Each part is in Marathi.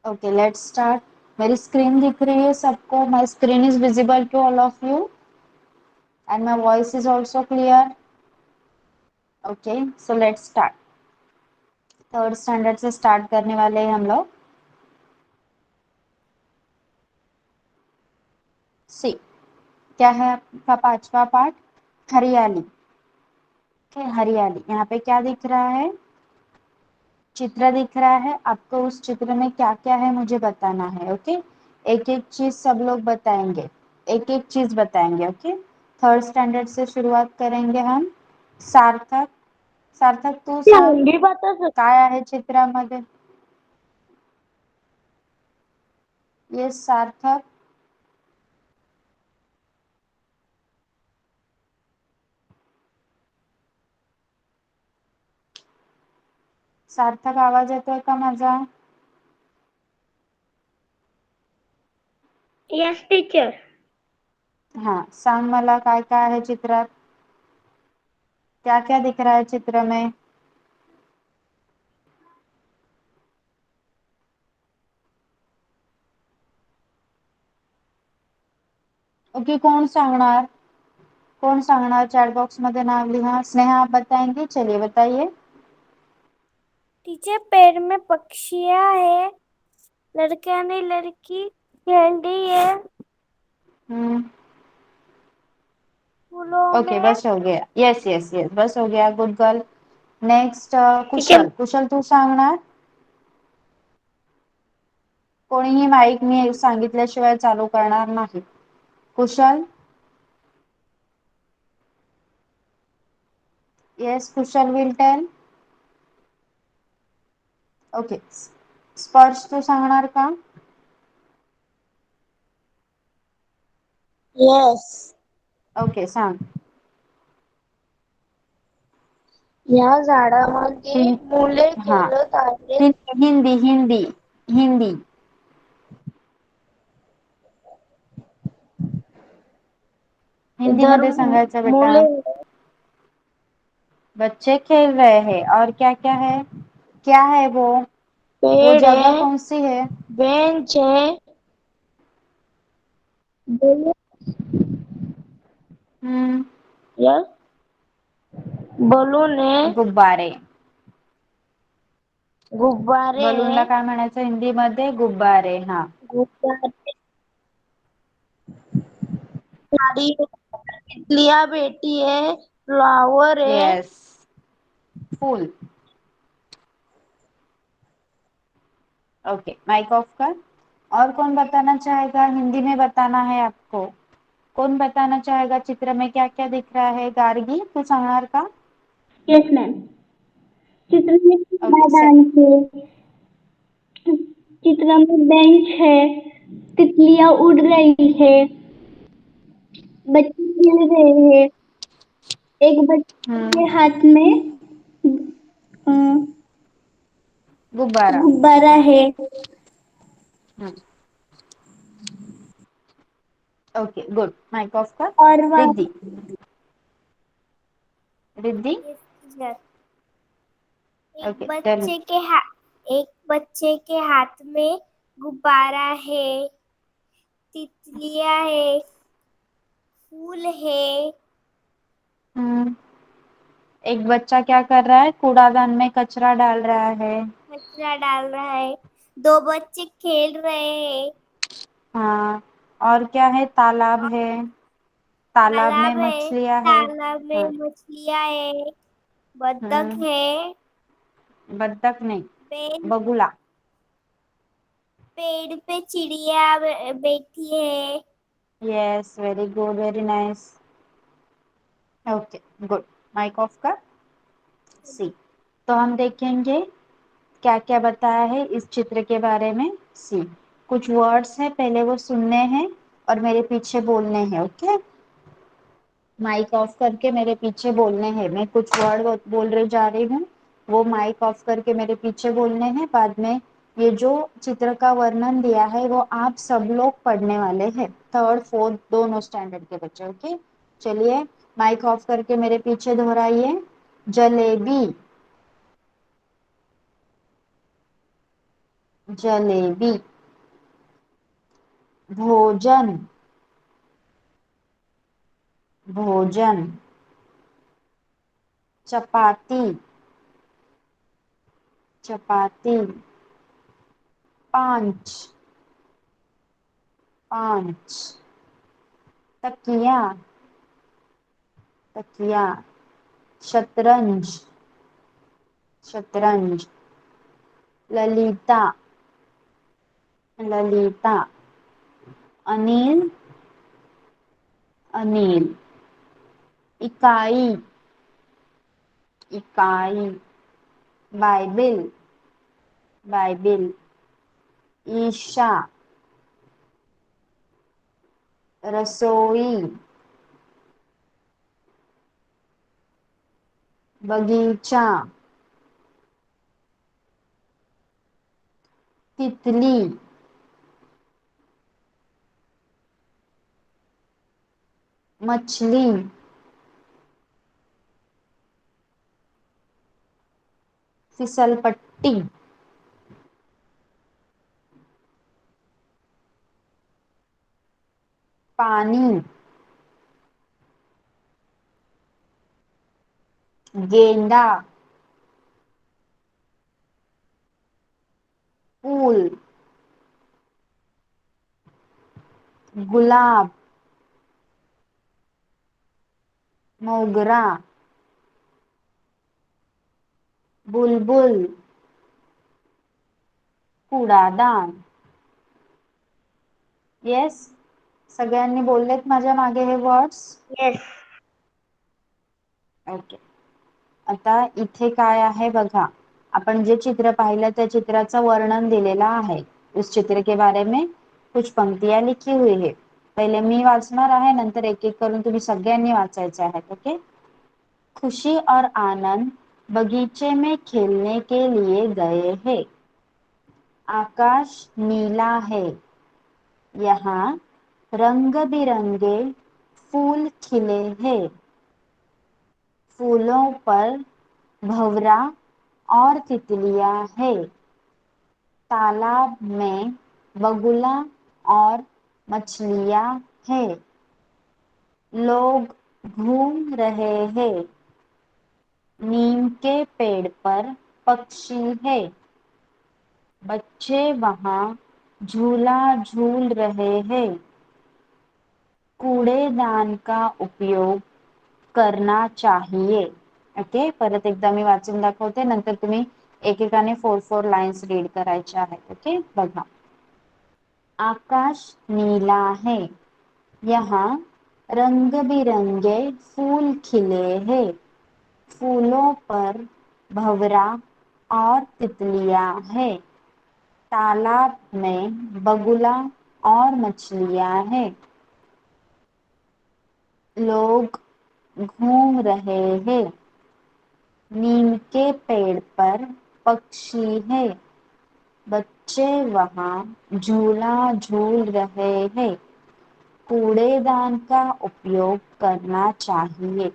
Okay let's start. मेरी स्क्रीन दिख रही है सबको? My screen is visible to all of you and my voice is also clear. Okay so let's start. Third standard से स्टार्ट करने वाले हैं हम लोग। सी क्या है आपका पांचवा पार्ट? हरियाली। ओके हरियाली। यहाँ पे क्या दिख रहा है? चित्र दिख रहा है। आपको उस चित्र में क्या क्या है मुझे बताना है। ओके एक एक चीज सब लोग बताएंगे, एक एक चीज बताएंगे। ओके थर्ड स्टैंडर्ड से शुरुआत करेंगे हम। सार्थक, सार्थक तू सांग हिंदी बता सकते? काय आहे चित्रामध्ये? ये सार्थक, सार्थक आवाज येतोय का माझा? Yes teacher. हाँ सांग मला काय काय आहे चित्रात? क्या क्या दिख रहा है चित्र में? ओके कोण सांगणार? कौन सांगणार? चैट बॉक्स मध्ये नाम लिहा। स्नेहा आप बताएंगे? चलिए बताइए। टीचर पेड़ में पक्षियां है, लड़का ने लड़की खेल रही है हम्म फूलों ओके में. बस हो गया। यस यस यस बस हो गया। Good girl. Next teacher Kushal, Kushal तू सांगणार? कोणीही माईक मी सांगितल्याशिवाय चालू करणार नाही। Kushal? Yes Kushal will tell. Okay Sparsh तू सांगणार का? यस. ओके सांग। या झाडामध्ये हिं मुले हाँ खेळत आहेत. हिंदी हिंदी हिंदी हिंदी इधर मध्ये सांगायचं बेटा। मुले बच्चे खेल रहे हैं और क्या क्या है? क्या है वो पेड़ जगह है, कौन सी है? बेंच है, बलून. हम्म यस बलून है, गुब्बारे। गुब्बारे बलूनला है, काय म्हणायचं हिंदी मध्ये? गुब्बारे। हा गुब्बारे, साड़ी है, तितलियां बैठी है, फ्लावर है. यस फूल। ओके माइक ऑफ कर। और कौन बताना चाहेगा? हिंदी में बताना है आपको। कौन बताना चाहेगा चित्र में क्या क्या दिख रहा है? गार्गी तू सांगणार का? Yes ma'am. चित्र में ओके मैदान है, चित्र में बेंच है, तितलियां उड़ रही है, बच्चे खेल रहे हैं, एक बच्चे के हम्म हाथ में गुब्बारा। गुब्बारा है. हम्म ओके गुड माइक ऑफ कर। और वह रिद्धि, रिद्धि एक ओके टेल मी। बच्चे के एक बच्चे के हाथ में गुब्बारा है, तितलियां है, फूल है. हम्म एक बच्चा क्या कर रहा है? कूड़ादान में कचरा डाल रहा है। कचरा डाल रहा है. दो बच्चे खेल रहे हैं. हाँ और क्या है? तालाब है, तालाब में तालाब है, मछलियां है। तालाब में हाँ मछलियां है, बत्तख हम्म है. बत्तख नहीं, पेड़ बगुला। पेड़ पे चिड़िया बैठी है. Yes very good very nice. Okay good mic off कर। सी तो हम देखेंगे क्या क्या बताया है इस चित्र के बारे में। सी कुछ वर्ड्स हैं, पहले वो सुनने हैं और मेरे पीछे बोलने हैं। ओके माइक ऑफ करके मेरे पीछे बोलने हैं। मैं कुछ वर्ड बोल रही जा रही हूँ, वो माइक ऑफ करके मेरे पीछे बोलने हैं। बाद में ये जो चित्र का वर्णन दिया है वो आप सब लोग पढ़ने वाले हैं, थर्ड फोर्थ दोनों स्टैंडर्ड के बच्चे। ओके चलिए माइक ऑफ करके मेरे पीछे दोहराइए। जलेबी, जलेबी। भोजन, भोजन। चपाती, चपाती। पांच, पांच। तकिया, तकिया। शतरंज, शतरंज। ललिता, ललिता। अनिल, अनिल। इकाई, इकाई। Bible, Bible. ईशा, रसोई। बगीचा। तितली, मछली। फिसलपट्टी, पानी। गेंडा, फूल। गुलाब, मोगरा। बुलबुल, कूड़ादान। येस, सगळ्यांनी बोललेत माझ्या मागे हे वर्ड्स? येस. ओके. आता इथे काय आहे बघा, आपण जे चित्र पाहिलं त्या चित्राचं वर्णन दिलेलं आहे. उस चित्र के बारे में कुछ पंक्तियां लिखी हुई है. पहिले मी वाचणार आहे, नंतर एक एक करून तुम्ही सगळ्यांनी वाचायचे आहेत. ओके. खुशी और आनंद बगीचे में खेलने के लिए गए हैं. आकाश नीला है. यहाँ रंग बिरंगे फूल खिले हैं. फूलों पर भंवरा और तितलियां है. तालाब में बगुला और मछलियां है. लोग घूम रहे हैं. नीम के पेड़ पर पक्षी है. बच्चे वहां झूला झूल रहे हैं. कूड़ेदान का उपयोग करना चाहिए. ओके, परत एकदा मी वाचून दाखवते, नंतर तुम्ही एकेकाने 4 लाईन्स रीड करायच्या आहेत. ओके, बघा. आकाश नीला है. यहाँ रंग बिरंगे फूल खिले हैं. फूलों पर भंवरा और तितलियां है. तालाब में बगुला और मछलियां हैं. लोग घूम रहे हैं. नीम के पेड़ पर पक्षी है. बच्चे वहां झूला झूल रहे हैं. कूड़ेदान का उपयोग करना चाहिए.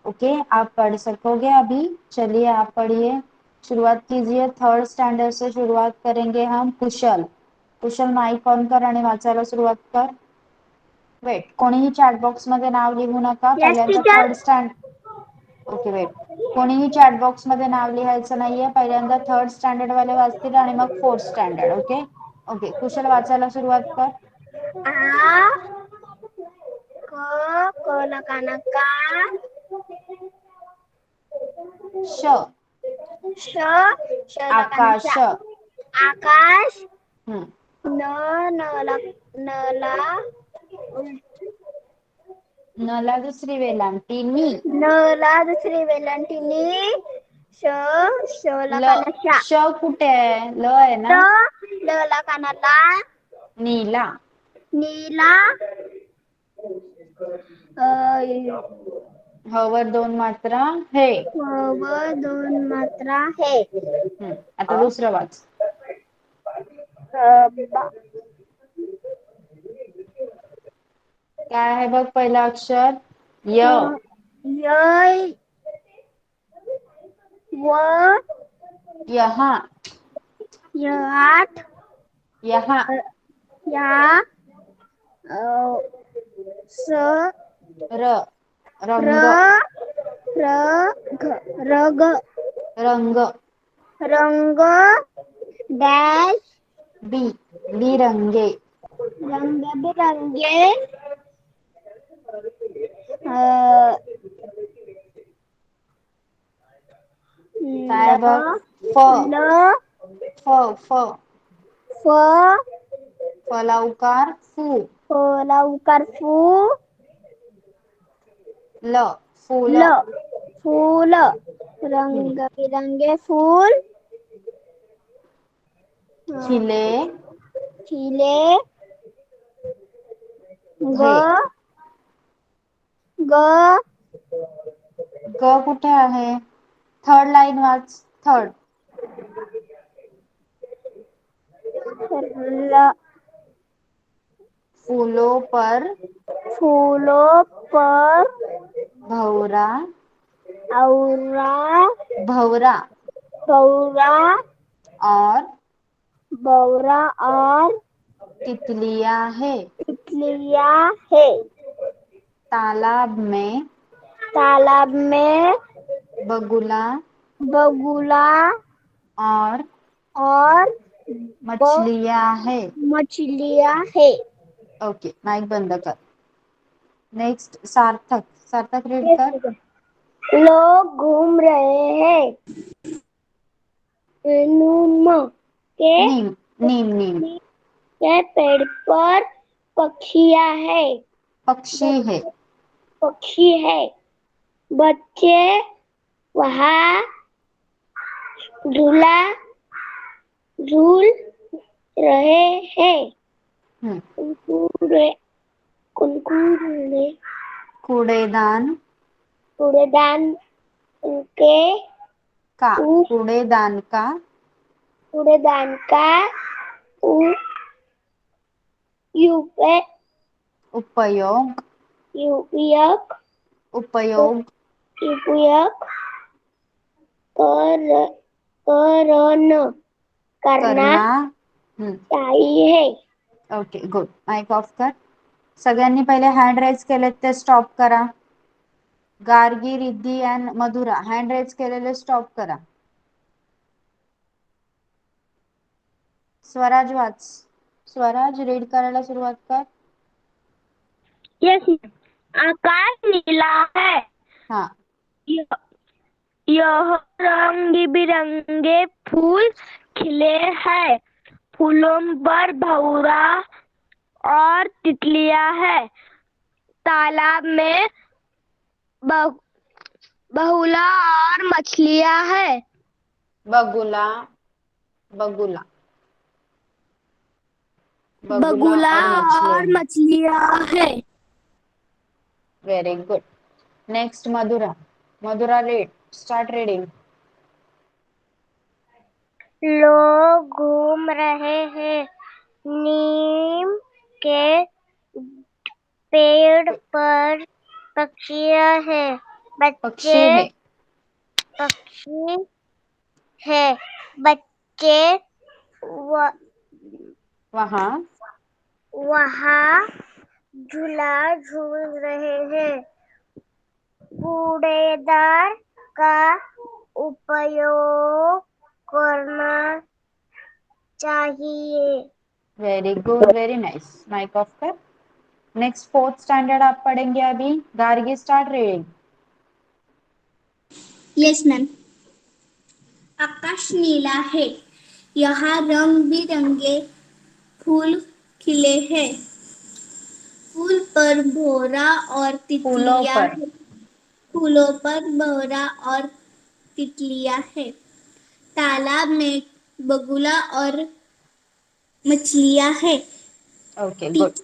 ओके, आप पढ़ सकोगे अभी? चलिए आप पढ़िए, शुरुआत कीजिए. 3rd स्टँडर्ड से शुरुआत करेंगे हम. कुशल, कुशल माईक ऑन कर आणि वाचायला सुरुवात कर. वेट, कोणीही चॅट बॉक्स मध्ये नाव लिहू नका. येस पहिल्यांदा टीचर. 3rd स्टँड. Okay, wait. कोणीही चॅट बॉक्स मध्ये नाव लिहायचं नाहीये. पहिल्यांदा 3rd स्टँडर्ड वाले वाचतील आणि मग 4th स्टँडर्ड. ओके. ओके, कुशल वाचायला सुरुवात कर. आ कोलकाना का. श, शलकानाचा. आकाश. आकाश. हम्म. नला नला नला दुसरी वेलांटी नी. नला दुसरी वेलांटी नी. ल, शलकानाचा. श कुठे आहे? ल आहे ना. लकानाला. नीला. नीला. ह वर 2 मात्रा हे. व 2 मात्रा है. आता दुसरं वाच. काय आहे बघ पहिलं अक्षर? य. य व यहाँ. य 8 यहाँ यहाँ स र र रंग र रग रंग रंग डैश बी बिरंगे रंग बिरंगे अ, काय ल बघ फ ल फ फ फ फलावकार फू लवकर फू ल फूल ल फूल रंग बिरंगे फूल खिले खिले ग हे ग ग कुठे आहे थर्ड लाईन वाच थर्ड ल फूलों पर फूलों पर भौरा औरा भौरा भौरा और भौरा और तितलियां है तितलियां है तालाब में तालाब में बगुला बगुला और और मछलियां है मछलियां है ओके माइक बंद कर नेक्स्ट सार्थक सार्थक रीड कर लोग घूम रहे हैं नीम के नीम नीम नीम पेड़ पर पक्षियां है पक्षी है पक्षी है बच्चे वहाँ झूला झूल रहे हैं कुरकुरे कुरकुरे कूड़ेदान कूड़ेदान के का कूड़ेदान का कूड़ेदान का उ- उपयोग उपयोग उपयोग उपयोग उपयोग कर करना करना करना चाहिए ओके गुड माइक ऑफ कर सगळ्यांनी पहिले हँड रेज केले ते स्टॉप करा Gargi Riddhi and Madhura hand raise केलेले स्टॉप करा स्वराज वाच स्वराज रीड करायला सुरुवात कर यस आकाश नीला है हाँ यह यह रंग बिरंगे फूल खिले हैं फूलों पर भौरा और तितलियां है तालाब में बहुला और मछलियां है बगुला बगुला बगुला और और मछलियां मछलियां है very good next Madhura Madhura read start reading लोग घूम रहे हैं नीम के पेड़ पर पक्षियां है पक्षी है पक्षी है बच्चे वहाँ वहाँ झूला झूल रहे हैं कूड़ेदार का उपयोग करना चाहिए very good very nice mike off कर नेक्स्ट फोर्थ स्टैंडर्ड आप पढ़ेंगे अभी Gargi start reading yes ma'am आकाश नीला है यहाँ रंग बिरंगे फूल खिले हैं फूल पर भौरा और फूलों तितलियां पर है फूलों पर भौरा और तितलियां है तालाब में बगुला और मछलियां है okay good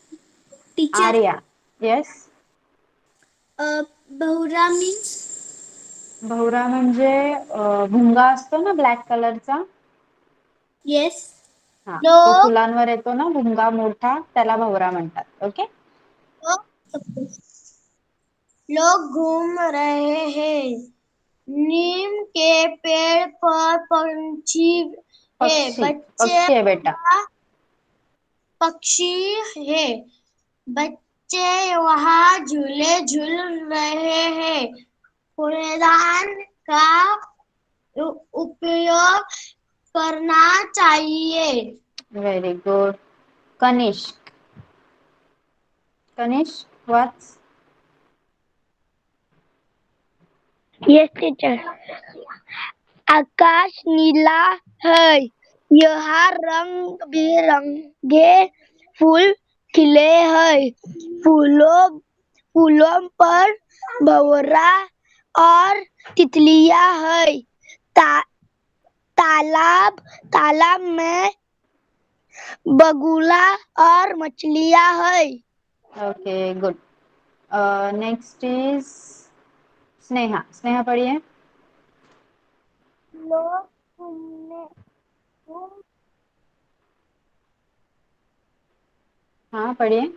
teacher Arya yes भौरा मीन्स भवरा म्हणजे भुंगा असतो ना ब्लॅक कलरचा यस हा तो लोग फुलांवर येतो ना भुंगा मोठा त्याला भवरा म्हणतात ओके लोग घूम रहे हैं नीम के पेड़ पर पंछी है पक्षी पक्षी आहे बेटा पक्षी है। बच्चे वहाँ झूले झूल रहे हैं। कूड़ेदान का उपयोग करना चाहिए। Very good. Kanishk, Kanishk what's? Yes teacher. आकाश नीला है। यहाँ रंग बिरंगे फूल खिले हैं। फूलों पर भंवरा और तितलियां हैं। तालाब में बगुला और मछलियां हैं। Okay good. Next is Sneha. Sneha पढ़िए। लोग घूमने हाँ पढ़िए।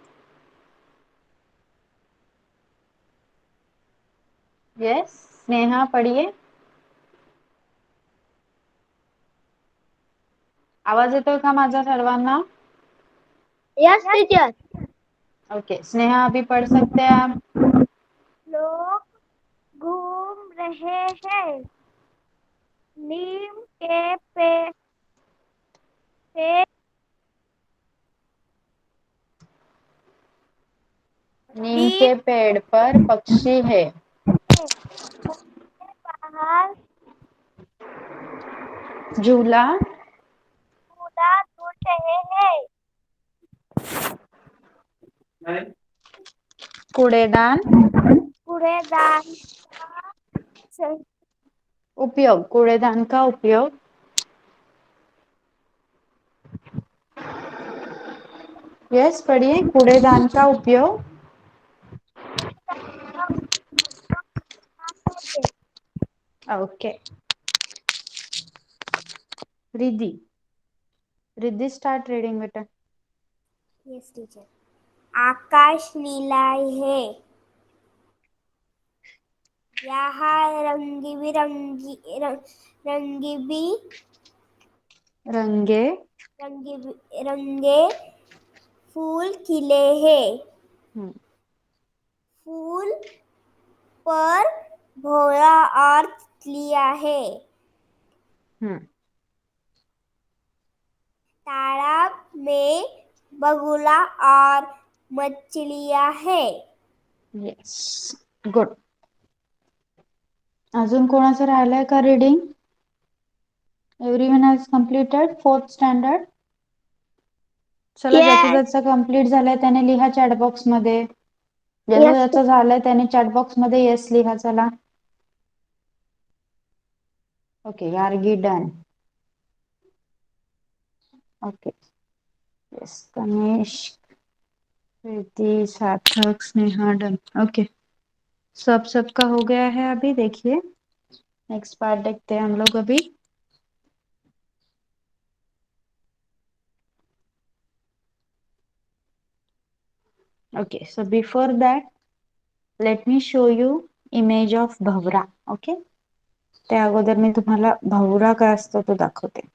यस स्नेहा पढ़िए। आवाज येतोय का माझा सर्वांना? Yes teacher. ओके स्नेहा अभी पढ़ सकते हैं आप। लोग घूम रहे हैं। नीम के पेड़ नीम के पेड़ पर पक्षी है। बाहर झूला झूला झूल रहे हैं। कूड़ेदान कूड़ेदान का उपयोग, कूड़ेदान का उपयोग यस पढ़िए। कूड़ेदान का उपयोग okay. Riddhi, Riddhi start reading बेटा। Yes teacher. आकाश नीला है। यहाँ रंगी बिरंगी रंगे रंगे फूल खिले हैं। फूल पर भौरा और तितलियां है। तालाब में बगुला और मछलियां है। Yes good. अजून कोणाचं राहिलंय का reading? Everyone has completed fourth standard? चला ज्याचं ज्याचं कम्प्लीट झालंय त्याने लिहा चॅट बॉक्स मध्ये. ज्याचं ज्याचं झालंय त्याने चॅट बॉक्स मध्ये येस लिहा. चला okay यार्गी done. Okay yes Kanish प्रीति सार्थक स्नेहा डन. ओके सबका हो गया है। अभी देखिए नेक्स्ट पार्ट देखते हैं हम लोग अभी. Okay, so before that, let me show you image of Bhawra. Okay, त्या अगोदर मी तुम्हाला भवरा काय असतो तो दाखवते.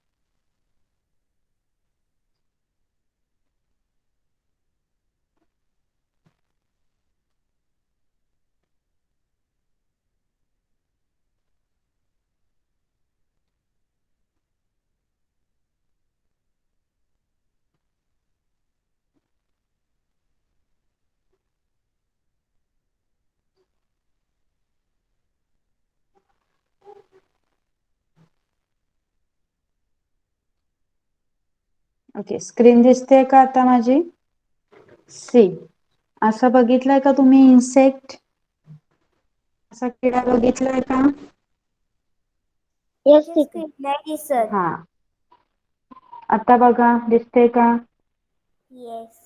ओके स्क्रीन दिसते का आता माझी? सी असं बघितलंय का तुम्ही इन्सेक्ट? असा किडा बघितलाय का? यस नाही सर. हा आता बघा दिसते का? Yes.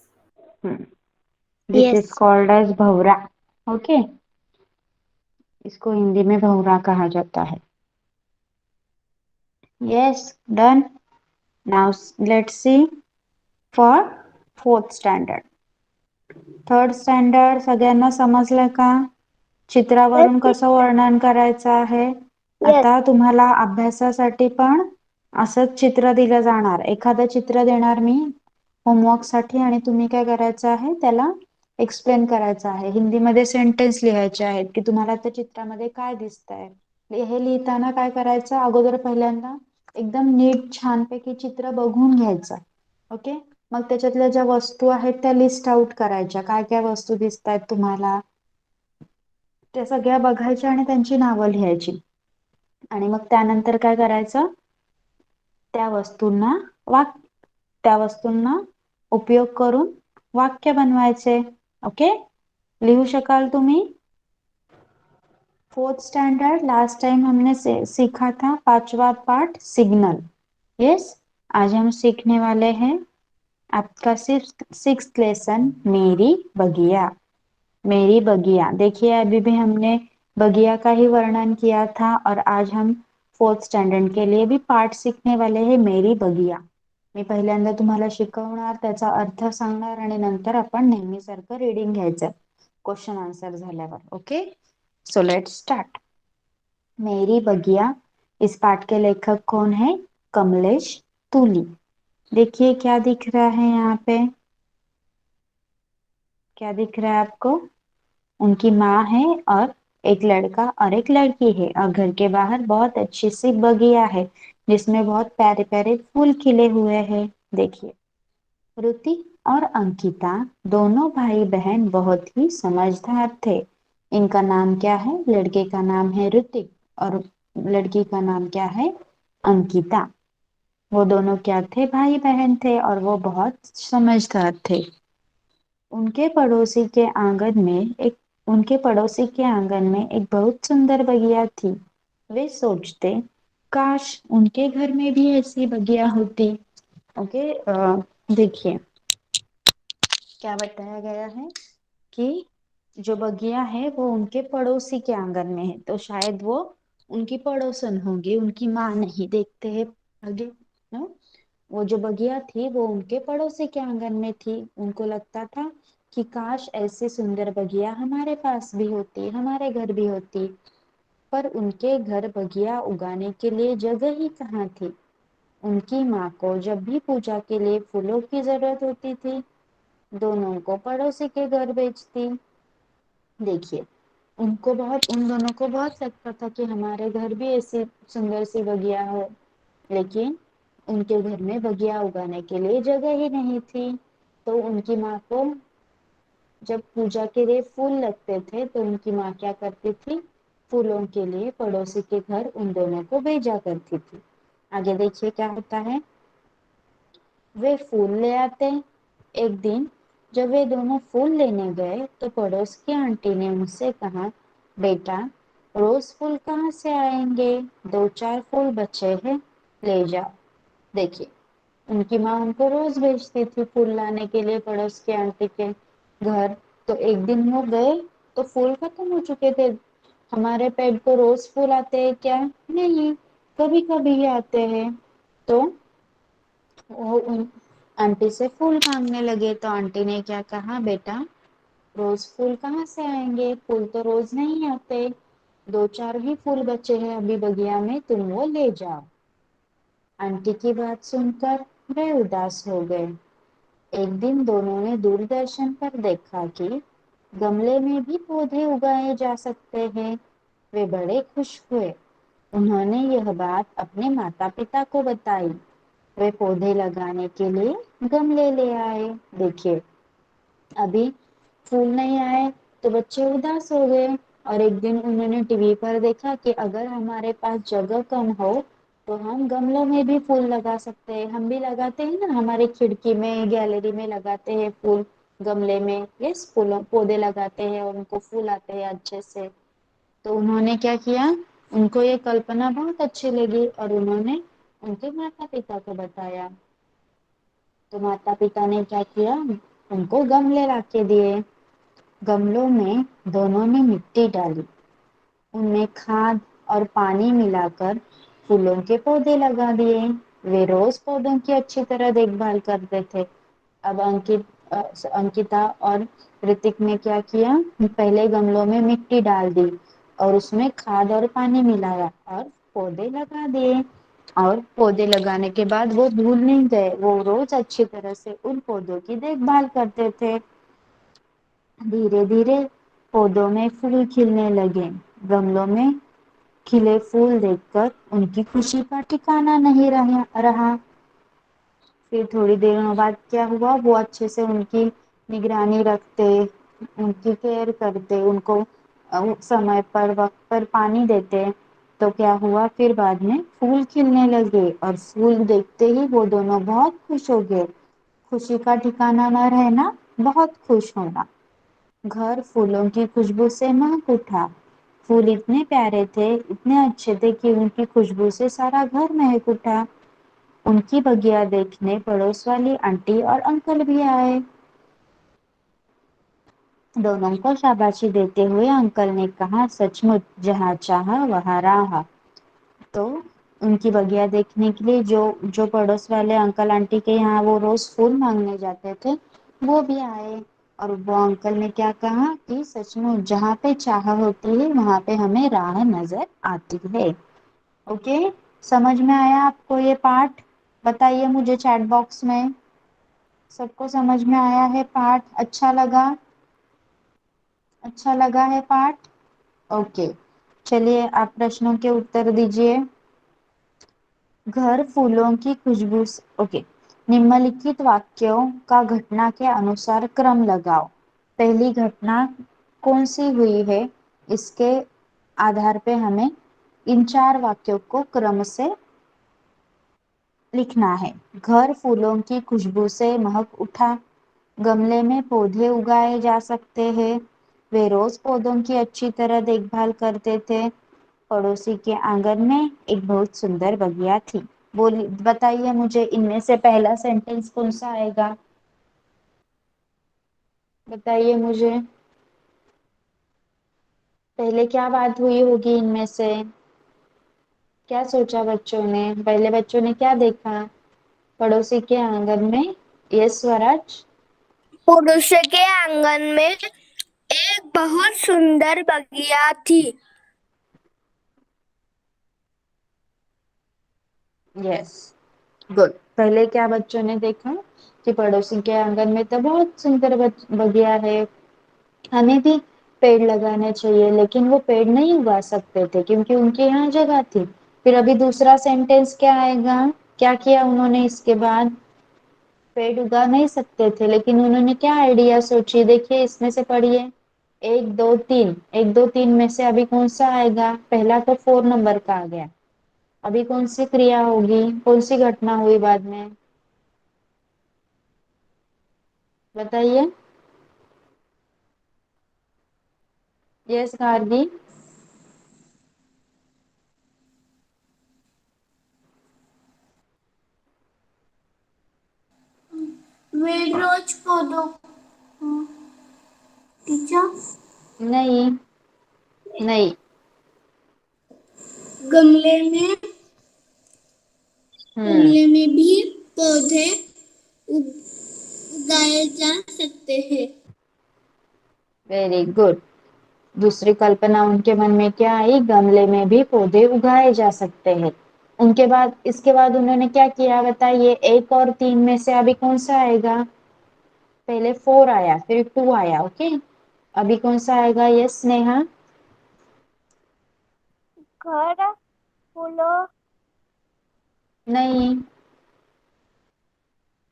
This is called as bhavra. ओके इसको हिंदी में भवरा कहा जाता है. Yes done. Now let's see for fourth standard. Third standard सगळ्यांना समजलं का? चित्रावरून कसं वर्णन करायचं आहे? आता तुम्हाला अभ्यासासाठी पण असंच चित्र दिलं जाणार. एखादं चित्र देणार मी होमवर्कसाठी आणि तुम्ही काय करायचं आहे त्याला एक्सप्लेन करायचं आहे. हिंदीमध्ये सेंटेन्स लिहायचे आहेत की तुम्हाला त्या चित्रामध्ये काय दिसतंय. हे लिहिताना काय करायचं, अगोदर पहिल्यांदा एकदम नीट छानपैकी चित्र बघून घ्यायचं. ओके. मग त्याच्यातल्या ज्या वस्तू आहेत त्या लिस्ट आउट करायच्या, काय काय वस्तू दिसत आहेत तुम्हाला त्या सगळ्या बघायच्या आणि त्यांची नावं लिहायची. आणि मग त्यानंतर काय करायचं, त्या वस्तूंना उपयोग करून वाक्य बनवायचे. ओके. लिहू शकाल तुम्ही. 4th स्टैंडर्ड लास्ट टाइम हमने सीखा था 5वां पार्ट सिग्नल. यस, आज हम सीखने वाले हैं आपका सिक्स्थ लेसन मेरी बगिया. मेरी बगिया, देखिए अभी भी हमने बगिया का ही वर्णन किया था और आज हम 4th स्टँडर्ड के लिए भी पार्ट सीखने वाले हैं मेरी बगिया. मी पहिल्यांदा तुम्हाला शिकवणार, त्याचा अर्थ सांगणार आणि नंतर आपण नेहमीसारखं रीडिंग घ्यायचं क्वेश्चन आंसर झाल्यावर. Okay, so let's start. मेरी बगिया. इस पाठ के लेखक कौन है? कमलेश तूली. देखिए क्या दिख रहा है यहाँ पे, क्या दिख रहा है आपको? उनकी माँ है और एक लड़का और एक लड़की है और घर के बाहर बहुत अच्छी सी बगिया है जिसमें बहुत प्यारे प्यारे फूल खिले हुए हैं. देखिए, रुति और अंकिता दोनों भाई बहन बहुत ही समझदार थे. इनका नाम क्या है? लड़के का नाम है ऋतिक और लड़की का नाम क्या है? अंकिता. वो दोनों क्या थे? भाई बहन थे और वो बहुत समझदार थे. उनके पड़ोसी के आंगन में एक उनके पड़ोसी के आंगन में एक बहुत सुंदर बगिया थी. वे सोचते, काश उनके घर में भी ऐसी बगिया होती. ओके, देखिए क्या बताया गया है कि जो बगिया है वो उनके पड़ोसी के आंगन में है, तो शायद वो उनकी पड़ोसन होगी, उनकी माँ नहीं. देखते हैं आगे. नो, वो जो बगिया थी वो उनके पड़ोसी के आंगन में थी. उनको लगता था कि काश ऐसी सुंदर बगिया हमारे पास भी होती, हमारे घर भी होती. पर उनके घर बगिया उगाने के लिए जगह ही कहाँ थी. उनकी माँ को जब भी पूजा के लिए फूलों की जरूरत होती थी, दोनों को पड़ोसी के घर भेजती. देखिए, उन दोनों को बहुत लगता था कि हमारे घर भी ऐसी सुंदर सी बगिया हो, लेकिन उनके घर में बगिया उगाने के लिए जगह ही नहीं थी. तो उनकी माँ को जब पूजा के लिए फूल लगते थे तो उनकी माँ क्या करती थी, फूलों के लिए पड़ोसी के घर उन दोनों को भेजा करती थी. आगे देखिए क्या होता है. वे फूल ले आते. एक दिन जब वे दोनों फूल लेने गए तो पड़ोस की आंटी ने उनसे कहा, बेटा रोज फूल कहाँ से आएंगे, 2-4 फूल बचे हैं, ले जाओ. देखिए, उनकी माँ उनको रोज भेजती थी फूल लाने के लिए पड़ोस के आंटी के घर. तो एक दिन वो गए तो फूल खत्म हो चुके थे. हमारे पेड़ को रोज फूल आते हैं क्या? नहीं, कभी कभी ही आते हैं. तो वो उन आंटी से फूल मांगने लगे. तो आंटी ने क्या कहा, बेटा रोज फूल कहाँ से आएंगे, फूल तो रोज नहीं आते, 2-4 ही फूल बचे हैं अभी बगिया में, तुम वो ले जाओ. आंटी की बात सुनकर वे उदास हो गए. एक दिन दोनों ने दूरदर्शन पर देखा कि गमले में भी पौधे उगाए जा सकते हैं. वे बड़े खुश हुए. उन्होंने यह बात अपने माता पिता को बताई. वे पौधे लगाने के लिए गमले ले आए. देखिए, अभी फूल नहीं आए तो बच्चे उदास हो गए और एक दिन उन्होंने टीवी पर देखा कि अगर हमारे पास जगह कम हो तो हम गमलों में भी फूल लगा सकते हैं. हम भी लगाते हैं ना, हमारी खिड़की में गैलरी में लगाते हैं फूल, गमले में. यस, फूलों पौधे लगाते हैं और उनको फूल आते हैं अच्छे से. तो उन्होंने क्या किया, उनको ये कल्पना बहुत अच्छी लगी और उन्होंने उनके माता पिता को बताया. तो माता पिता ने क्या किया, उनको गमले लाके दिए. गमलों में दोनों ने मिट्टी डाली, उनमें खाद और पानी मिलाकर फूलों के पौधे लगा दिए. वे रोज पौधों की अच्छी तरह देखभाल करते थे. अब अंकिता और ऋतिक ने क्या किया, पहले गमलों में मिट्टी डाल दी और उसमें खाद और पानी मिलाया और पौधे लगा दिए. और पौधे लगाने के बाद वो भूल नहीं गए, वो रोज अच्छी तरह से उन पौधों की देखभाल करते थे। धीरे धीरे पौधों में फूल खिलने लगे। गमलों में खिले फूल देखकर उनकी खुशी का ठिकाना नहीं रहा। फिर थोड़ी देर बाद क्या हुआ, वो अच्छे से उनकी निगरानी रखते, उनकी केयर करते, उनको समय पर वक्त पर पानी देते। तो क्या हुआ, फिर बाद में फूल खिलने लगे और फूल देखते ही वो दोनों बहुत खुश हो गए। खुशी का ठिकाना न रहना, बहुत खुश होना। घर फूलों की खुशबू से महक उठा। फूल इतने प्यारे थे, इतने अच्छे थे कि उनकी खुशबू से सारा घर महक उठा। उनकी बगिया देखने पड़ोस वाली आंटी और अंकल भी आए। दोनों को शाबाशी देते हुए अंकल ने कहा, सचमुच जहाँ चाहा वहाँ राह। तो उनकी बगिया देखने के लिए जो जो पड़ोस वाले अंकल आंटी के यहाँ वो रोज फूल मांगने जाते थे, वो भी आए। और वो अंकल ने क्या कहा कि सचमुच जहाँ पे चाह होती है वहां पे हमें राह नजर आती है। ओके, समझ में आया आपको ये पाठ? बताइए मुझे चैट बॉक्स में। सबको समझ में आया है पाठ? अच्छा लगा? अच्छा लगा है पाठ? ओके, चलिए आप प्रश्नों के उत्तर दीजिए। घर फूलों की खुशबू ओके, निम्नलिखित वाक्यों का घटना के अनुसार क्रम लगाओ। पहली घटना कौन सी हुई है, इसके आधार पे हमें इन 4 वाक्यों को क्रम से लिखना है। घर फूलों की खुशबू से महक उठा। गमले में पौधे उगाए जा सकते हैं। वे रोज पौधों की अच्छी तरह देखभाल करते थे। पड़ोसी के आंगन में एक बहुत सुंदर बगिया थी। बोली, बताइए मुझे इनमें से पहला सेंटेंस कौन सा आएगा? बताइए मुझे, पहले क्या बात हुई होगी इनमें से? क्या सोचा बच्चों ने? पहले बच्चों ने क्या देखा पड़ोसी के आंगन में? यस स्वराज। पुरुष के आंगन में एक बहुत सुंदर बगिया थी। Yes, good. पहले क्या बच्चों ने देखा कि पड़ोसी के आंगन में तो बहुत सुंदर बगिया है, हमें भी पेड़ लगाने चाहिए, लेकिन वो पेड़ नहीं उगा सकते थे क्योंकि उनके यहाँ जगह थी। फिर अभी दूसरा सेंटेंस क्या आएगा? क्या किया उन्होंने इसके बाद? पेड़ उगा नहीं सकते थे, लेकिन उन्होंने क्या आइडिया सोची, देखिए इसमें से पढ़िए। 1 2 3, 1 2 3 में से अभी कौन सा आएगा? पहला तो 4 नंबर का आ गया। अभी कौन सी क्रिया होगी, कौन सी घटना हुई बाद में? बताइए। यस गार्गी। वे रोज पौधों टीचर नहीं, नहीं। गमले में हम्म, गमले में भी पौधे उगाए जा सकते हैं। Very good. दूसरी कल्पना उनके मन में क्या आई? गमले में भी पौधे उगाए जा सकते हैं। उनके बाद, इसके बाद उन्होंने क्या किया बताइए? 1 और 3 में से अभी कौन सा आएगा? पहले 4 आया, फिर 2 आया। ओके, अभी कौन सा आएगा? यस स्नेहा। घर फूलों नहीं,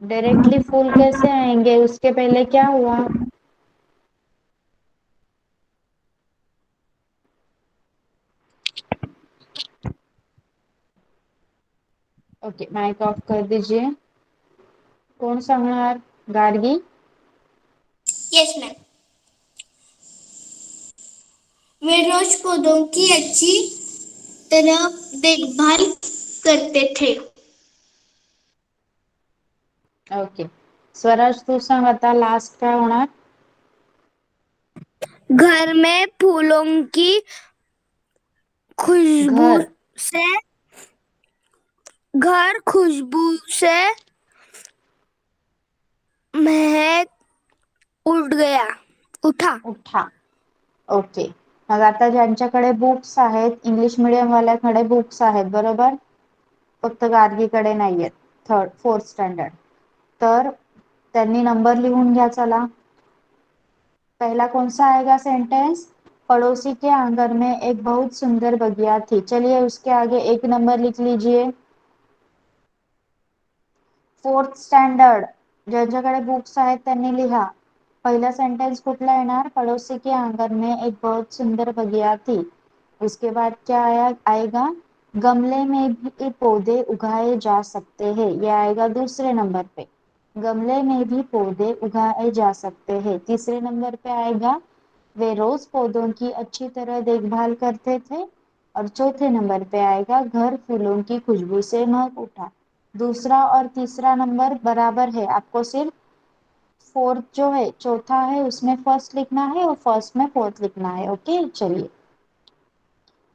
डायरेक्टली फूल कैसे आएंगे? उसके पहले क्या हुआ? ओके, माइक ऑफ कर दीजिए। कौन सांगणार? गार्गी। Yes ma'am. वे रोज पौधों की अच्छी तरह देखभाल करते थे। ओके, स्वराज तू सांग आता लास्ट काय होणार? घर में फूलों की खुशबू घर। से घर खुशबू से महक उठ गया उठा। उठा। ओके, मग आता ज्यांच्याकडे बुक्स आहेत, इंग्लिश मीडियम वाल्याकडे बुक्स आहेत बरोबर. फक्त गार्गीकडे नाहीयेत. Third fourth standard. तर त्यांनी नंबर लिहून घ्या चला. पहला कौन सा आएगा सेंटेंस? पड़ोसी के आंगन में एक बहुत सुंदर बगिया थी. चलिए उसके आगे एक नंबर लिख लीजिए. फोर्थ स्टँडर्ड ज्यांच्याकडे बुक्स आहेत त्यांनी लिहा. पहिला सेंटेंस कुठला येणार? पड़ोसी के आंगन में एक बहुत सुंदर बगिया थी. उसके बाद क्या आएगा? गमले में भी पौधे उगाए जा सकते हैं. ये आएगा दूसरे नंबर पे. गमले में भी पौधे उगाए जा सकते हैं. तीसरे नंबर पे आएगा वे रोज पौधों की अच्छी तरह देखभाल करते थे. और चौथे नंबर पे आएगा घर फूलों की खुशबू से महक उठा. दूसरा और तीसरा नंबर बराबर है. आपको सिर्फ फोर्थ जो है चौथा है उसमें फर्स्ट लिखना है और फर्स्ट में फोर्थ लिखना है. ओके चलिए.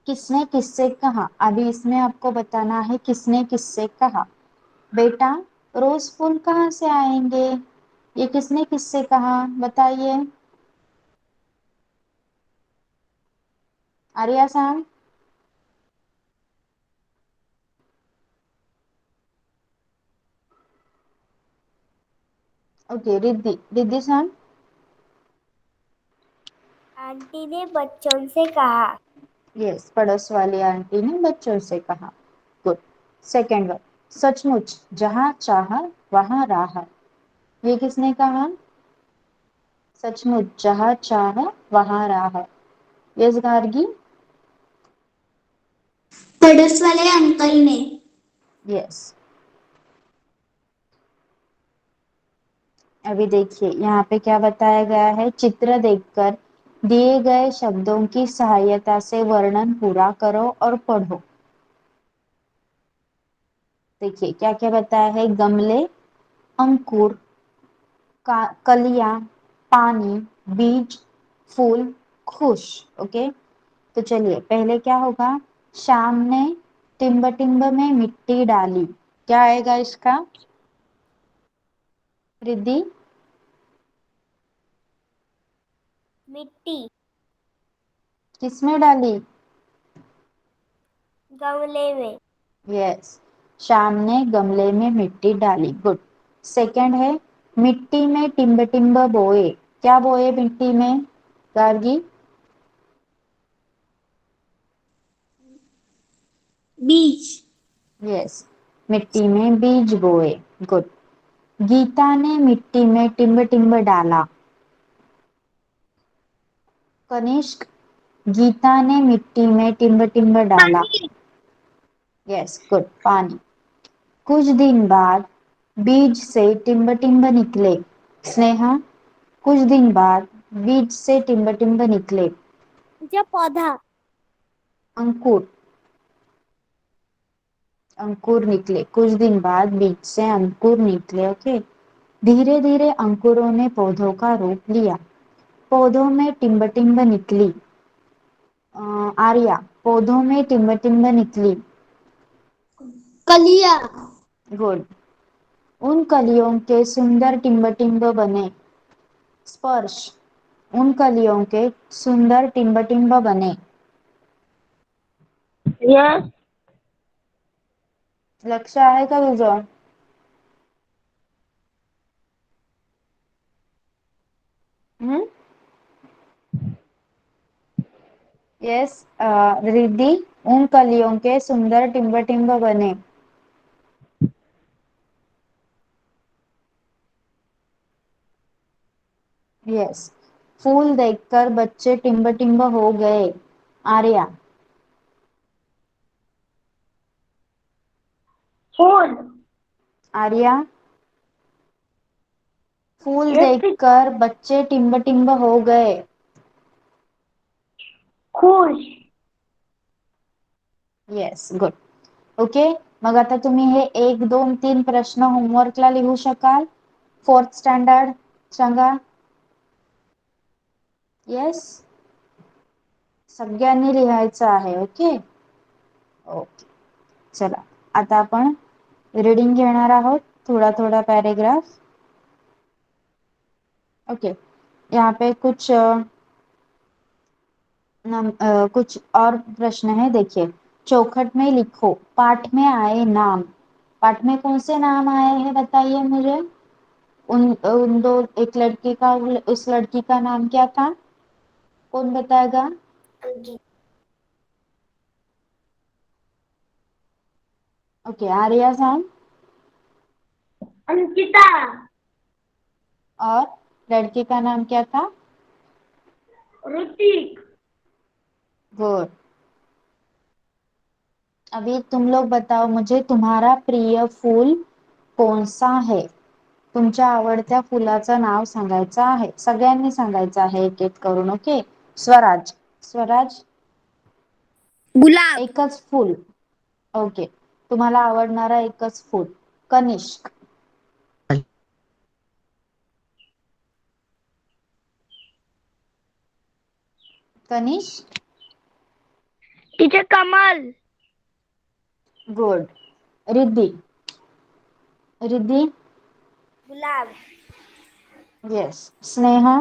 किसने किससे कहा? अभी इसमें आपको बताना है किसने किससे कहा. बेटा रोज फूल कहाँ से आएंगे? ये किसने किससे कहा बताइए. आर्या साहब. ओके रिद्धि. रिद्धि साहब. आंटी ने बच्चों से कहा. यस पड़ोस वाली आंटी ने बच्चों से कहा. गुड. Second word. सचमुच जहाँ चाह वहां राह. ये किसने कहा? सचमुच जहाँ चाह वहां राह. यस गार्गी. पड़ोस वाले अंकल ने. यस. अभी देखिए यहाँ पे क्या बताया गया है. चित्र देखकर दिए गए शब्दों की सहायता से वर्णन पूरा करो और पढ़ो. देखिए क्या क्या बताया है. गमले, अंकुर, कलियां, पानी, बीज, फूल, खुश. ओके. तो चलिए पहले क्या होगा. शाम ने टिम्ब टिम्ब में मिट्टी डाली. क्या आएगा इसका? रिद्धि. मिट्टी. किसमें डाली? गमले में. यस. शाम ने गमले में मिट्टी डाली. गुड. सेकंड है मिट्टी में टिम्ब टिम्ब बोए. क्या बोए मिट्टी में गार्गी? बीज. यस. मिट्टी में बीज बोए. गुड. गीता ने मिट्टी में टिम्ब टिम्ब डाला. कनिष्क. गीता ने मिट्टी में टिम्ब टिम्ब डाला. पानी. Yes good. पानी. कुछ दिन बाद बीज से टिम्ब टिम्ब निकले. स्नेहा. कुछ दिन बाद बीज से टिम्ब टिम्ब निकले. जो पौधा. अंकुर. अंकुर निकले. कुछ दिन बाद बीज से अंकुर निकले. ओके. धीरे धीरे अंकुरों ने पौधों का रूप लिया. पौधों में टिम्ब टिम्ब निकली. आर्या. पौधों में टिम्ब टिम्ब निकली. कलिया. गुड. उन कलियों के सुंदर टिम्ब टिम्ब बने. स्पर्श. उन कलियों के सुंदर टिम्ब टिम्ब बने. यस. लक्ष आहे का तुझं? हम्म. यस. रिद्धि. उन कलियों के सुंदर टिम्ब टिम्ब बने. यस. फूल देखकर बच्चे टिम्ब टिम्ब हो गए. आर्या. फूल. आर्या. फूल यस. देखकर बच्चे टिम्ब टिम्ब हो गए. खुश. Yes good. ओके. मग आता तुम्ही हे 1 2 3 प्रश्न होमवर्कला लिहू शकाल. फोर्थ स्टँडर्ड सांगा. येस. सगळ्यांनी लिहायचं आहे. ओके. ओके. चला आता आपण रीडिंग घेणार आहोत. थोड़ा थोड़ा पैराग्राफ. ओके. यहाँ पे कुछ और प्रश्न है देखिए. चौखट में लिखो। पाठ में आए नाम, पाठ में कौन से नाम आए हैं बताइए मुझे। उन दो, एक लड़की का, उस लड़की का नाम क्या था, कौन बताएगा। ओके, आर्या साहब। अंकिता। और लड़की का नाम क्या था। ऋतिक। गुड। अभी तुम लोग बताओ मुझे, तुम्हारा प्रिय फूल कौन सा है। तुमच्या आवडत्या फुलाचं नाव सांगायचं आहे, सगळ्यांनी सांगायचं आहे एक एक करून. ओके, स्वराज. स्वराज. गुलाब। एकच फूल. ओके, तुम्हाला आवडणारा एकच फूल. कनिष्क. कनिष्क. टीचर कमल। गुड. रिद्धी. रिद्धी. गुलाब। Yes. Sneha.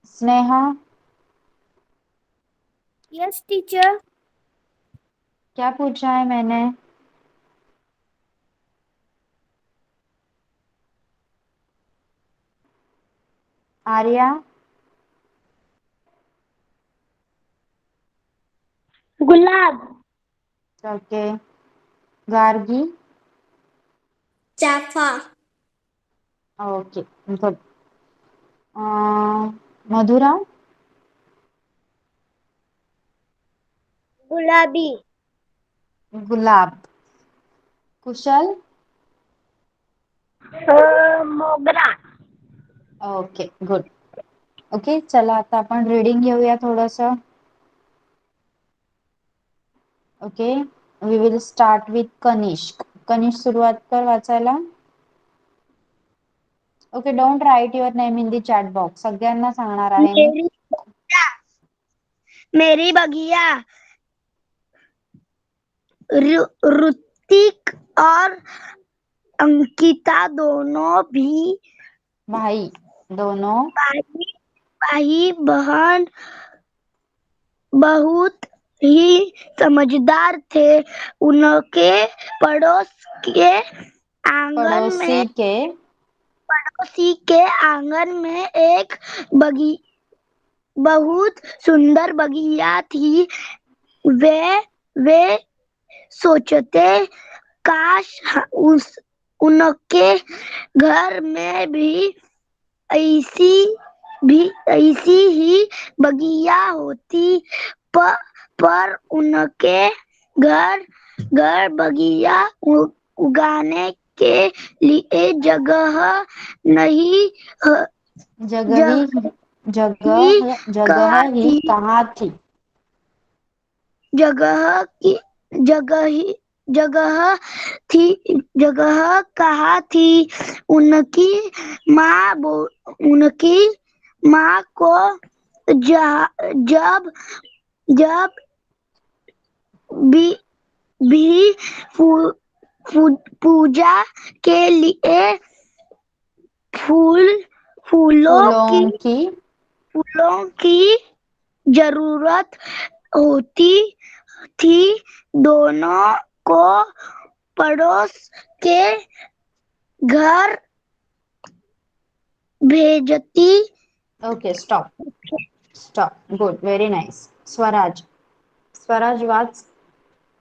Sneha. Yes teacher. क्या पूछा है मैंने। आर्या. गुलाब। ओके. गार्गी. चाफा। Okay, good. मधुरा. गुलाबी। गुलाब. कुशल. मोगरा। Okay, good. ओके, चला आता आपण रीडिंग घेऊया थोडस. Okay, we will start with Kanishk. Kanishk सुरुवात कर वाचायला. Okay, don't write your name in the chat box, सगळ्यांना सांगणार आहे मी. मेरी बगिया। ऋतिक और अंकिता दोनों भी भाई दोनों भाई बहन बहुत ही समझदार थे। उनके पड़ोस के आंगन में पड़ोसी के पड़ोसी के आंगन में एक बगी बहुत सुंदर बगिया थी। वे सोचते काश उनके घर में भी ऐसी ही बगिया होती। पर उनके घर बगिया उगाने के लिए जगह नहीं जगह ही जगह जगह जगह कहाँ ही थी कहाँ थी। जगह की जगह ही जगह थी जगह कहाँ थी। उनकी उनकी माँ को जब जब भी भी पूजा के लिए फूल फूलों की फूलों की फूलों की जरूरत होती थी, दोनों को पड़ोस के घर भेजती। Okay, stop. Stop. Good, very nice. Swaraj. Swaraj वाच.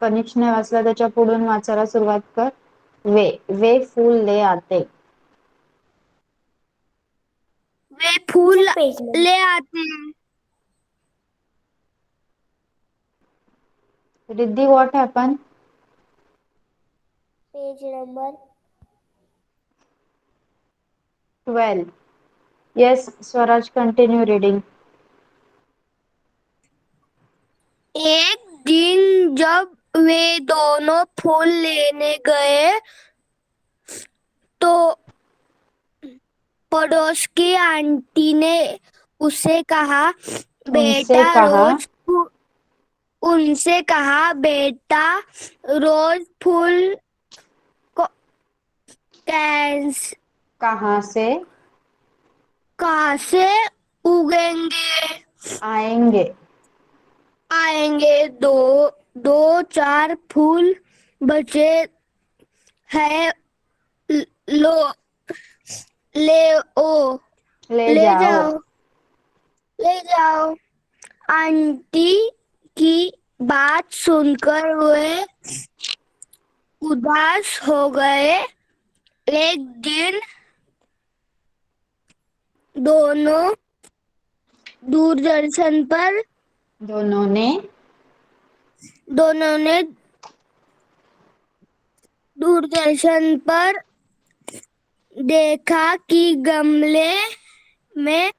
कनिष्कने वाचला, त्याच्या पुढून वाचायला सुरुवात कर. वे वे फूल ले आते. वे फूल ले आते हैं। Riddhi, what happen. Page number 12. Yes Swaraj, continue reading. एक दिन जब वे दोनों फूल लेने गए तो पड़ोस की आंटी ने उसे कहा उनसे बेटा कहा रोज उनसे कहा बेटा रोज फूल को कहाँ से कहाँ से उगेंगे। आएंगे। आएंगे। दो दो चार फूल बचे हैं। लो, ले ओ, ले ले जाओ। जाओ, ले जाओ। आंटी की बात सुनकर वे उदास हो गए। एक दिन दोनों दूरदर्शन पर दोनों ने दोनों ने दूरदर्शन पर देखा कि में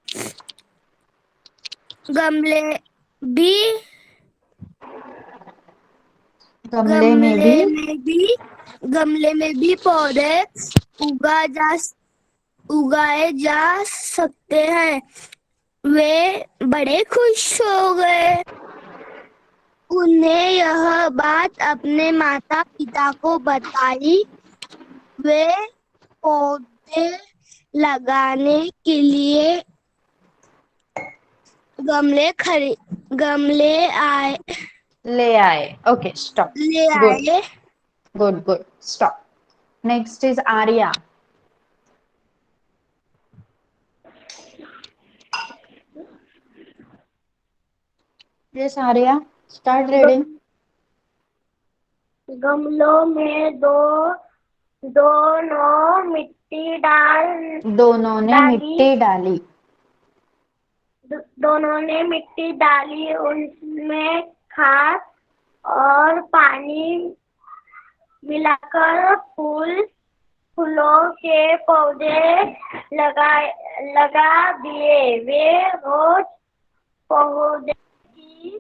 गमले भी गमले में गमले भी में भी गमले में भी पौधे उगा जा उगाए जा सकते हैं। वे बड़े खुश हो गए। उन्हें यह बात अपने माता पिता को बताई। वे पौधे लगाने के लिए गमले ले आए। Okay stop. ले गुड आए। Good good stop. Next is Arya. Yes Arya, start reading. गमलों में दोनों मिट्टी दोनों ने डाली। मिट्टी डाली। दोनों ने मिट्टी डाली। उसमें खाद और पानी मिलाकर फूलों के पौधे लगा दिए। वे रोज पौधे की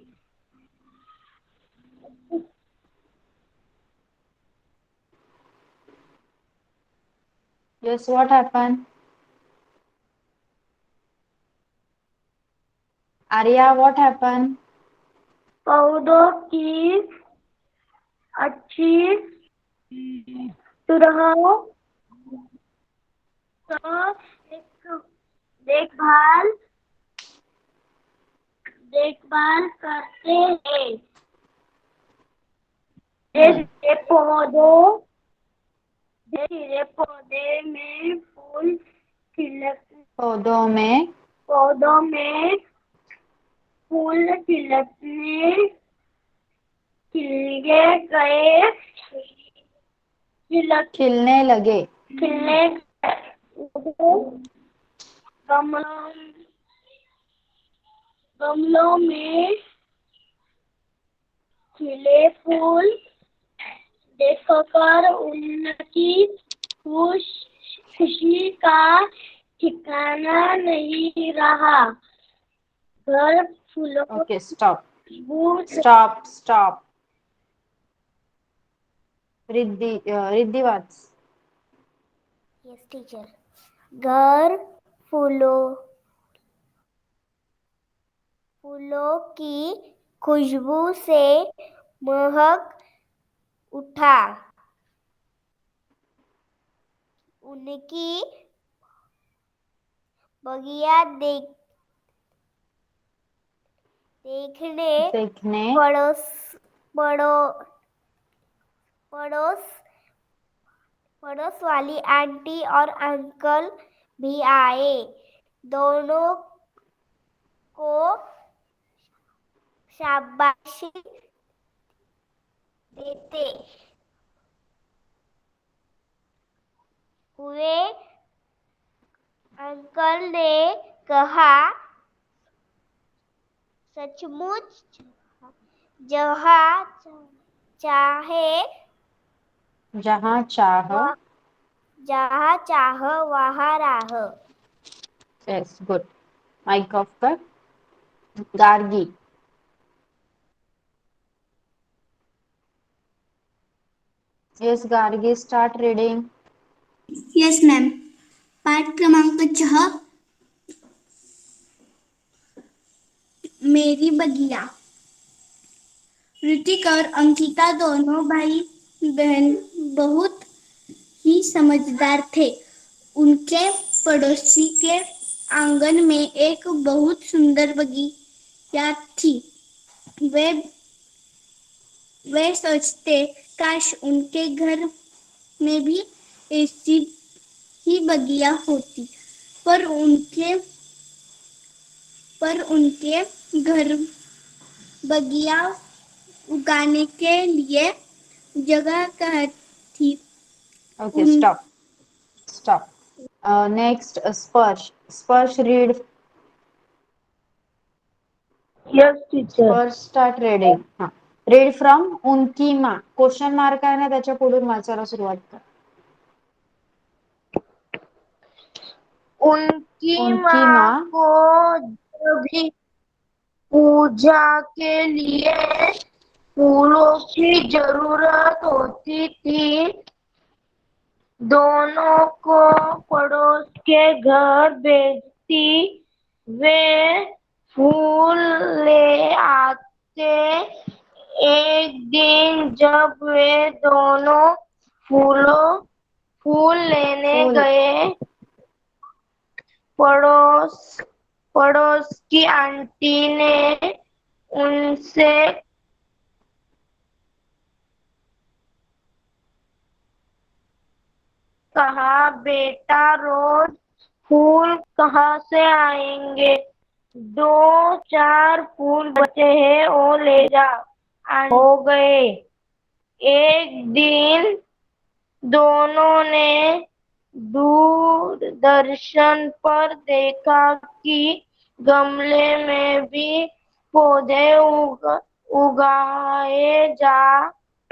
yes what happen? Arya what happen? पौधों की अच्छी तरह देखभाल देखभाल करते हैं। धीरे धीरे पौधे में फूल पौधों में पौधों में फूल खिलने लगे। खिलने गमलों गमलों में खिले फूल देखकर उनकी खुशी का ठिकाना नहीं रहा। घर फूलों ओके स्टॉप खुशबू से स्टॉप स्टॉप। रिद्धि वाच। Yes teacher. घर फूलों की खुशबू से महक उठा। उनकी बगिया देखने पड़ोस वाली आंटी और अंकल भी आए। दोनों को शाबाशी देते हुए अंकल ने कहा, सचमुच जहाँ चाह वहाँ राह। Yes good. माइक ऑफ कर। Gargi. Yes Gargi start reading. Yes ma'am. पाठ क्रमांक 6, मेरी बगिया। ऋतिक और अंकिता दोनों भाई बहन बहुत ही समझदार थे। उनके पड़ोसी के आंगन में एक बहुत सुंदर याद थी। वे वे सोचते काश उनके घर में भी ऐसी ही बगिया होती, पर उनके घर बगिया उगाने के लिए जगह कहाँ थी। Okay, stop. Stop. Next, Sparsh. Sparsh, read. Yes, teacher. Sparsh, start reading. हाँ. Read from उनकी माँ. Question mark आहे ना त्याच्या पुढून वाचायला सुरुवात कर. उनकी उनकी माँ माँ को जब भी पूजा के लिए फूलों की जरूरत होती थी, दोनों को पड़ोस के घर भेजती। वे फूल ले आते। एक दिन जब वे दोनों फूल लेने फूल गए, पड़ोस की आंटी ने उनसे कहा, बेटा रोज फूल कहाँ से आएंगे? 2-4 फूल बचे हैं, वो ले जा। हो गए। एक दिन दोनों ने दूरदर्शन पर देखा कि गमले में भी पौधे उगाए जा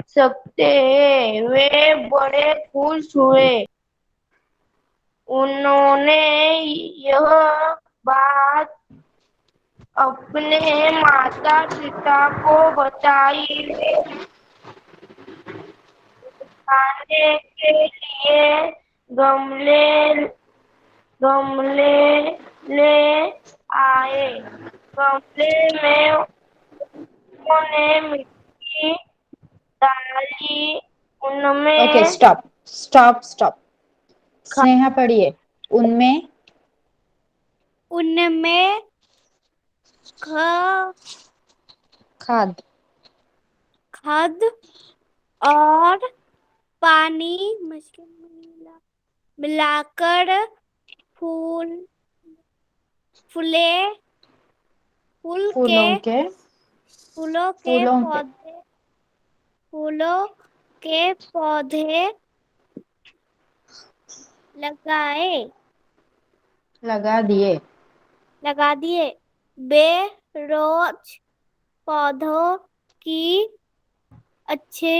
सकते हैं। वे बड़े खुश हुए। उन्होंने यह बात अपने माता पिता को बताई। वे खाने के लिए गमले ले आए। गमले में उन्होंने मिट्टी डाली। ओके, उनमें स्टॉप. स्नेहा पढ़िए. उनमें खाद खाद और पानी मिलाकर फूलों के फूलों के पौधे लगा दिए. वे रोज पौधों की अच्छे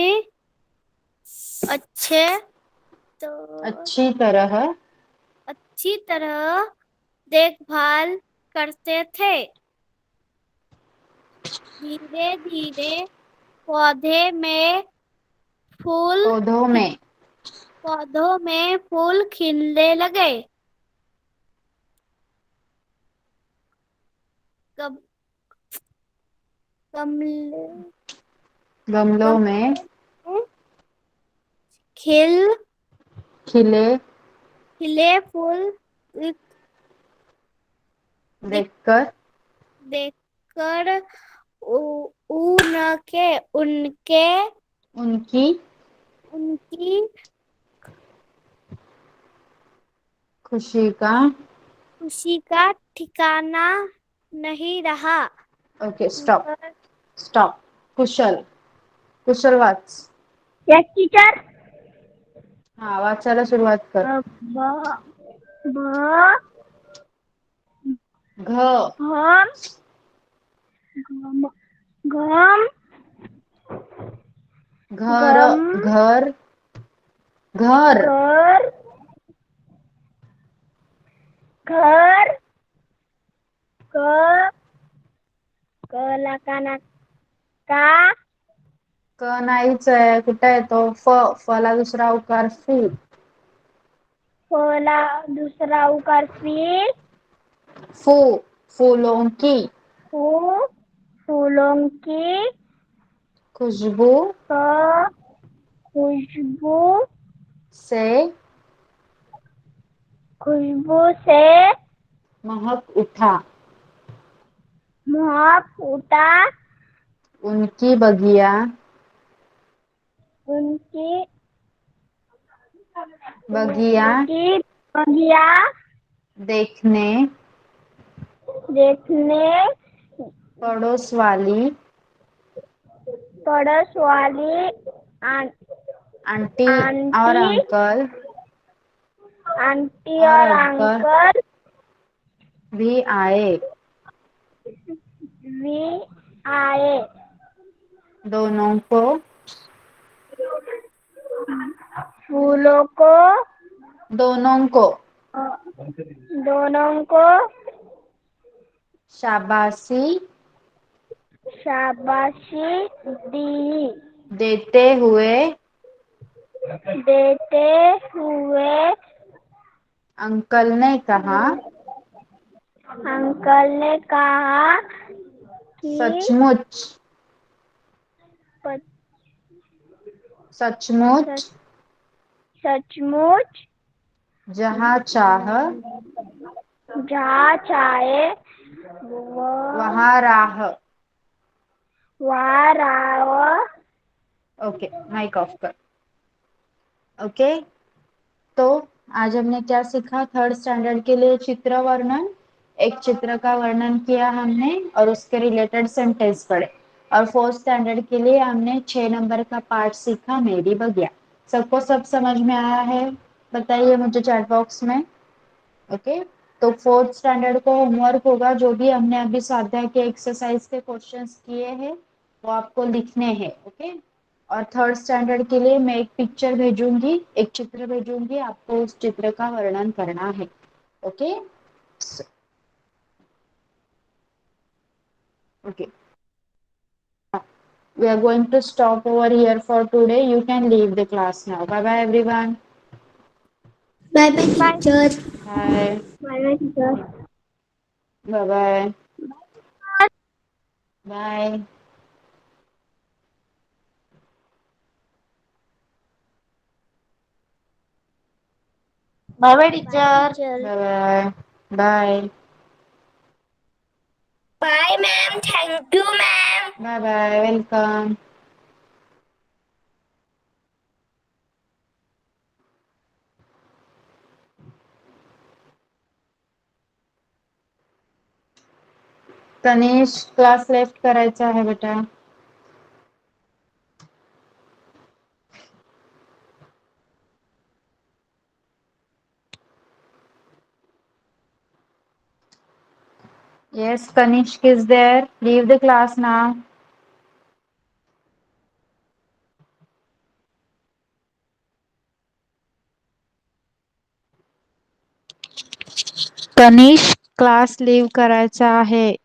अच्छी तरह देखभाल करते थे। धीरे धीरे पौधों में फूल खिलने लगे। गमलों में खिले फूल देखकर उनकी खुशी का ठिकाना नहीं रहा। Okay, stop. कुशल वाच. Yes teacher. हाँ, वाचायला सुरुवात कर. घर घर घर क नाहीच आहे. कुठे आहे तो? फला दुसरा उकार फू. फला दूसरा उकार फूलों की खुशबू से महक उठा. मोह फूटा उनकी बगिया उनकी बगिया उनकी बगिया देखने देखने पड़ोस वाली पड़ोस वाली आंटी और आंटी अंकल आंटी और और अंकल अंकल भी आए। भी आए। दोनों को फूलों को दोनों को दोनों को शाबाशी शाबाशी दी। देते हुए देते हुए अंकल ने कहा, अंकल ने कहा कि सचमुच प- सचमुच सचमुच जहाँ चाह जहाँ चाहे वहाँ राह। वहाँ राह। ओके, माइक ऑफ कर। ओके, तो आज हमने क्या सीखा? थर्ड स्टैंडर्ड के लिए चित्र वर्णन, एक चित्र का वर्णन किया हमने और उसके रिलेटेड सेंटेंस पढ़े। और फोर्थ स्टैंडर्ड के लिए हमने 6 नंबर का पार्ट सीखा, मेरी बगिया। सबको सब समझ में आया है? बताइए मुझे चैट बॉक्स में। ओके, तो फोर्थ स्टैंडर्ड को होमवर्क होगा, जो भी हमने अभी स्वाध्याय के एक्सरसाइज के क्वेश्चंस किए हैं वो आपको लिखने हैं। ओके, और थर्ड स्टैंडर्ड के लिए मैं एक पिक्चर भेजूंगी, एक चित्र भेजूंगी, आपको उस चित्र का वर्णन करना है। Okay okay, we are going to stop over here for today. You can leave the class now. Bye bye everyone. Bye bye teacher. Bye bye bye teacher. bye bye bye bye bye bye teacher. Teacher. bye bye bye bye ma'am, thank you ma'am. bye bye, welcome. Tanish, class left करायचा आहे बेटा. Yes, Kanishk is there. Leave the class now. Tanish, class leave करायचा आहे.